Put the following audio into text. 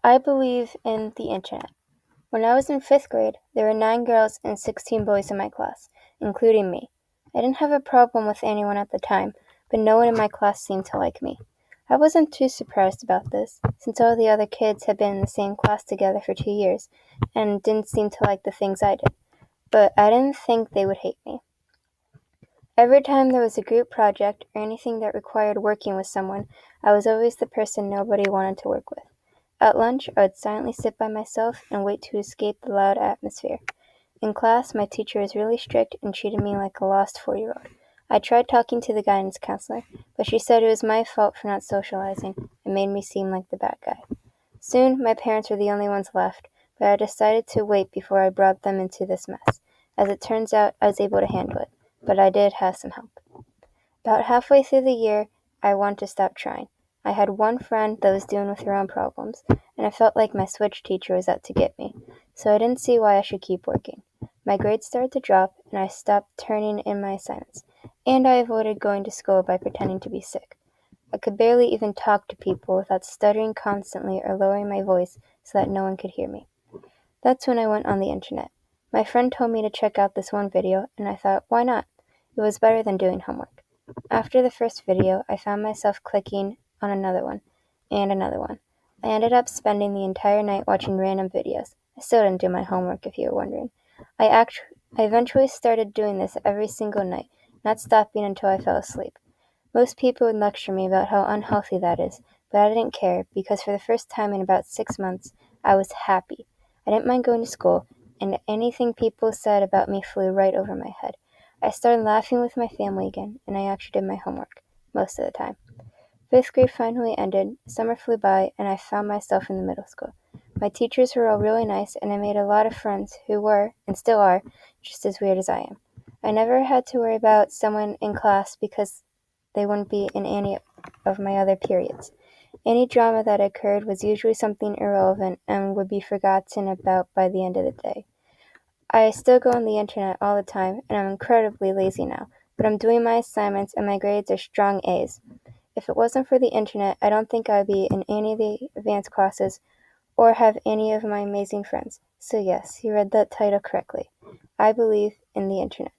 I believe in the internet. When I was in 5th grade, there were 9 girls and 16 boys in my class, including me. I didn't have a problem with anyone at the time, but no one in my class seemed to like me. I wasn't too surprised about this, since all the other kids had been in the same class together for 2 years and didn't seem to like the things I did. But I didn't think they would hate me. Every time there was a group project or anything that required working with someone, I was always the person nobody wanted to work with. At lunch, I would silently sit by myself and wait to escape the loud atmosphere. In class, my teacher was really strict and treated me like a lost 4-year-old. I tried talking to the guidance counselor, but she said it was my fault for not socializing and made me seem like the bad guy. Soon, my parents were the only ones left, but I decided to wait before I brought them into this mess. As it turns out, I was able to handle it, but I did have some help. About halfway through the year, I wanted to stop trying. I had one friend that was dealing with her own problems, and I felt like my switch teacher was out to get me, so I didn't see why I should keep working. My grades started to drop, and I stopped turning in my assignments, and I avoided going to school by pretending to be sick. I could barely even talk to people without stuttering constantly or lowering my voice so that no one could hear me. That's when I went on the internet. My friend told me to check out this one video, and I thought, why not? It was better than doing homework. After the first video, I found myself clicking on another one, and another one. I ended up spending the entire night watching random videos. I still didn't do my homework, if you were wondering. I eventually started doing this every single night, not stopping until I fell asleep. Most people would lecture me about how unhealthy that is, but I didn't care because for the first time in about 6 months, I was happy. I didn't mind going to school, and anything people said about me flew right over my head. I started laughing with my family again, and I actually did my homework, most of the time. 5th grade finally ended, summer flew by, and I found myself in the middle school. My teachers were all really nice, and I made a lot of friends who were, and still are, just as weird as I am. I never had to worry about someone in class because they wouldn't be in any of my other periods. Any drama that occurred was usually something irrelevant and would be forgotten about by the end of the day. I still go on the internet all the time, and I'm incredibly lazy now, but I'm doing my assignments and my grades are strong A's. If it wasn't for the internet, I don't think I'd be in any of the advanced classes or have any of my amazing friends. So yes, you read that title correctly. I believe in the internet.